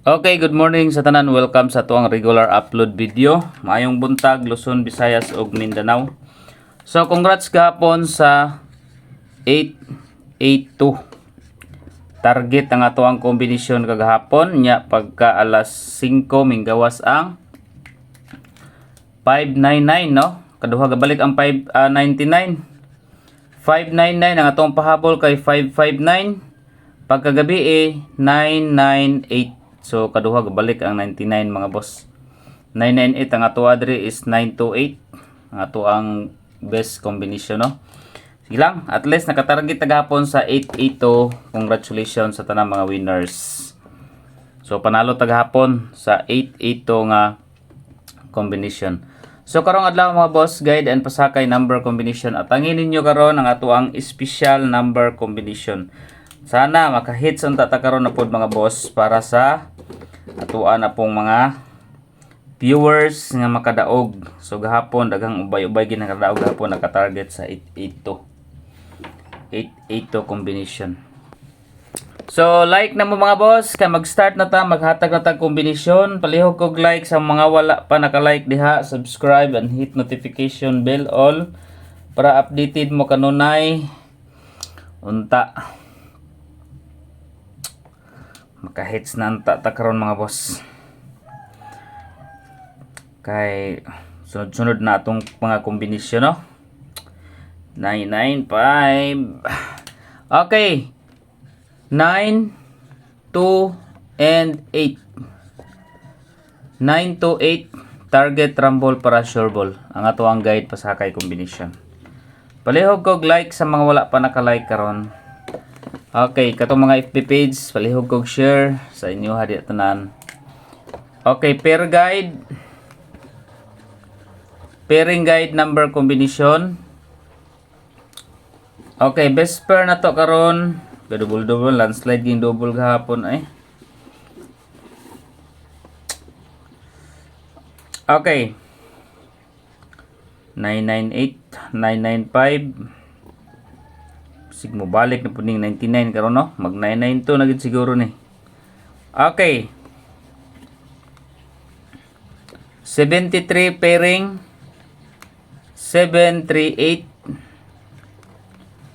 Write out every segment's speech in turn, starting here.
Okay, good morning sa tanan. Welcome sa tuang regular upload video. Maayong buntag, Luzon, Visayas ug Mindanao. So, congrats gahapon sa 882. Target ang atoang kombinasyon kagahapon nya pagka alas 5 minggawas ang 599, no? Kaduha gabalik ang 599. 599 ang atong pahabol kay 559. Pagkagabi 998. So kaduha gabalik ang 99 mga boss. 998 ang ato adre is 928. Ang ato ang best combination, no. Sige lang, at least nakatarget tagahapon sa 882. Congratulations sa tanang mga winners. So panalo tagahapon sa 882 nga combination. So karong adlaw mga boss, guide and pasakay number combination. At angin ninyo karon ang ato ang special number combination. Sana makahits unta ta karon na pod mga boss para sa atuan na pong mga viewers nga makadaog. So gahapon daghang ubay-ubay gid nakadaog gahapon, naka-target sa 882. 882 combination. So like na mo mga boss, kay mag-start na ta, maghatag na ta kombinasyon. Palihog kog like sa mga wala pa naka-like diha, subscribe and hit notification bell all para updated mo kanunay unta makahits na anta ta karon mga boss. Kay sunod-sunod na atong mga kombinasyon, no. 995. Okay. 9, 2, and 8. 9 to 8. Target, rumble, para sure ball. Ang ato ang guide pasakay combination. Palihog kog like sa mga wala pa naka-like karon. Okay, katong mga FB page, palihog kog share sa inyo hadi tanan. Okay, pair guide. Pairing guide number combination. Okay, best pair na to karon. Double landslide ging double gahapon ay. Okay. 998, 995. Sig mo balik na puning 99 karon, no. Mag 992 na gid siguro ni. Okay. 73 pairing. 738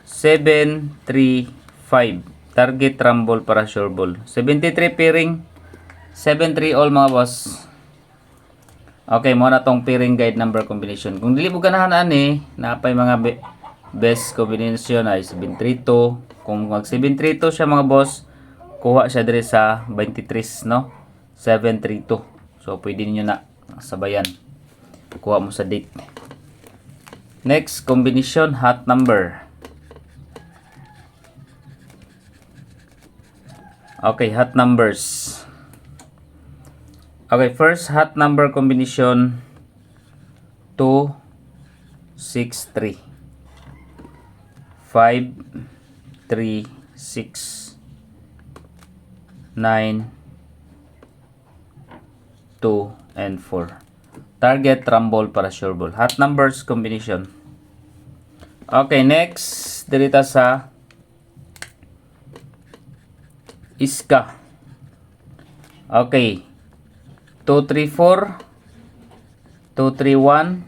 735. Target, rumble, para sure ball. 73 pairing, 73 all mga boss. Okay, mo na tong pairing guide number combination. Kung dili mo ganahan ani, napay mga best combination ay 732. Kung mag 732 siya mga boss, kuha siya dire sa 23, no. 732. So pwede niyo na sabayan. Kuha mo sa date. Next combination, hot number. Okay, hot numbers. Okay, first hot number combination 2, 6, 3. 5, 3, 6, 9, 2, and 4. Target, rumble, para sure ball. Hot numbers combination. Okay, next dirita sa iska. Okay. 234, 231,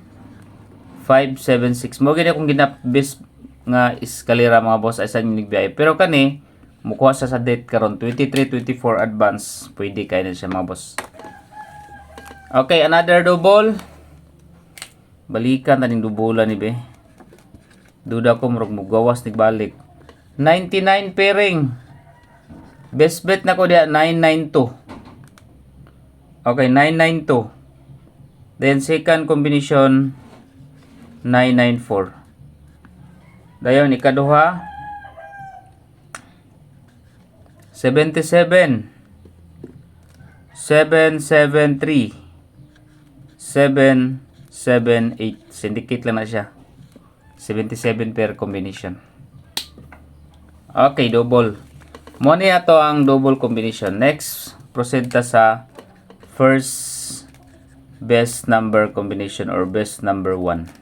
576. Mo gid akong ginapbis nga eskalera mga boss ay sa nigbiyay. Pero kani mukuha sa date karon 23, 24 advance. Pwede kay na siya mga boss. Okay, another double. Balikan taning dubulan ni be. Duda ko murag mugawas nigbalik. 99 pairing. Best bet na ko diya 992. Okay, 992. Then second combination 994. Dayon ikaduha 77, 773, 778. Syndicate lang na siya. 77 pair combination. Okay, double. Mo ni ato ang double combination. Next, proceed ta sa first best number combination or best number 1.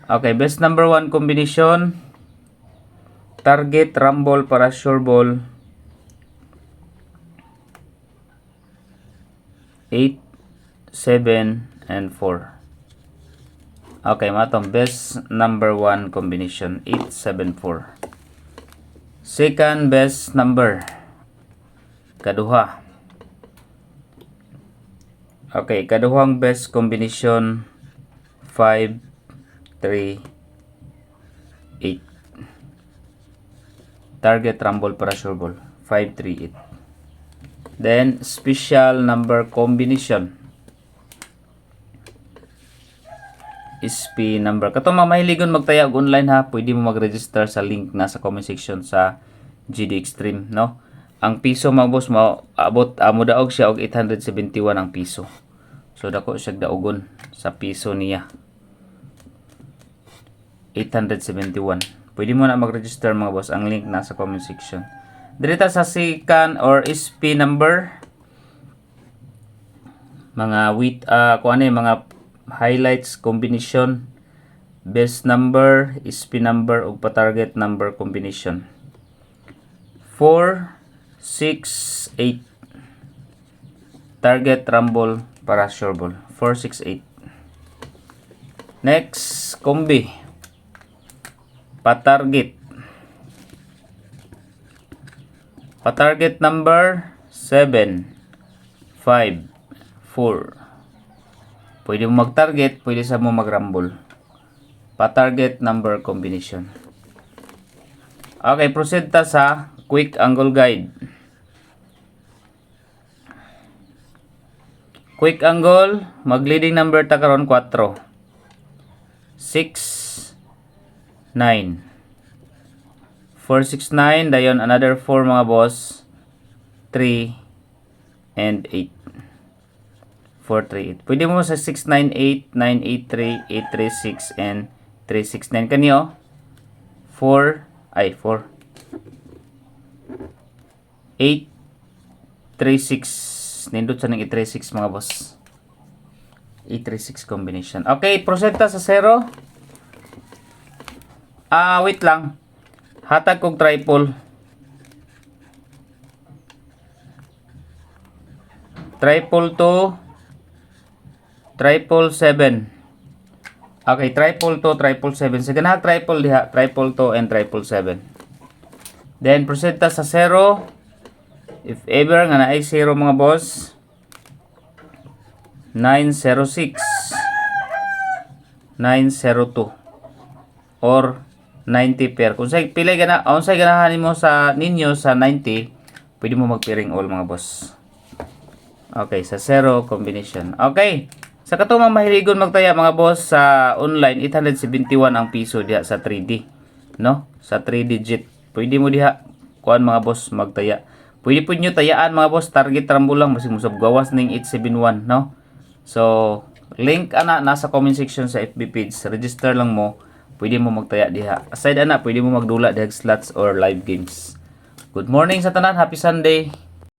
Okay, best number 1 combination. Target, rumble, para sure ball. 8, 7, and 4. Okay, matong best number 1 combination, 8, 7, 4. Second best number, kaduha. Okay, kaduhang best combination, 5, 3, 8. Target rumble para sure ball, 5, 3, 8. Then, special number combination, SP number. Katong mga mahiligon magtaya og online ha, pwede mo mag-register sa link na sa comment section sa GD Extreme, no? Ang piso mga boss mo abot mo daog siya og 871 ang piso. So dako siya daogon sa piso niya. 871. Pwede mo na mag-register mga boss, ang link na sa comment section. Direta sa second or SP number, mga mga highlights combination, best number, SP number ug pa-target number combination. 4, 6, 8. Target rumble para sure ball, 4, 6, 8. Next, kombi. Pa-target. Pa-target number 7, 5, 4. Pwede mo mag-target, pwede sa mo mag-rumble. Pa-target number combination. Okay, proceed ta sa quick angle guide. Quick angle, mag-leading number ta karon 4. 6, 9. 4, 6, 9. Dayon another 4 mga boss. 3 and 8. 4, 3, 8. Pwede mo sa 6, 9, 8, 9, 8, 3, 8, 3, 6, and 3, 6, 9. Kaniyo? 4. 8, 3, 6. Nindot sa nang 8, 3, 6 mga boss. 8, 3, 6 combination. Okay, proceed ta sa 0. Wait lang. Hatag kong triple. Triple 2. Triple 7. Okay, triple 2, triple 7. Sige na, triple diha. Triple 2 and triple 7. Then, proceed ta sa 0. If ever nga na ay 0 mga boss. 906. 902. Or 90 pair. Kung say pili ka na, unsay ganahan mo sa ninyo sa 90, pwede mo magpiring all mga boss. Okay, sa 0 combination. Okay. Sa katong mahiligon magtaya mga boss sa online, 871 ang piso diha sa 3D, no? Sa 3 digit. Pwede mo diha kuan mga boss magtaya. Pwede po nyo tayaan mga boss, target rumble lang basig mo sab gawas ning 871, no? So, link ana nasa comment section sa FB page. Register lang mo, pwede mo magtaya diha. Aside ana, pwede mo magdula diha slots or live games. Good morning sa tanan, happy Sunday.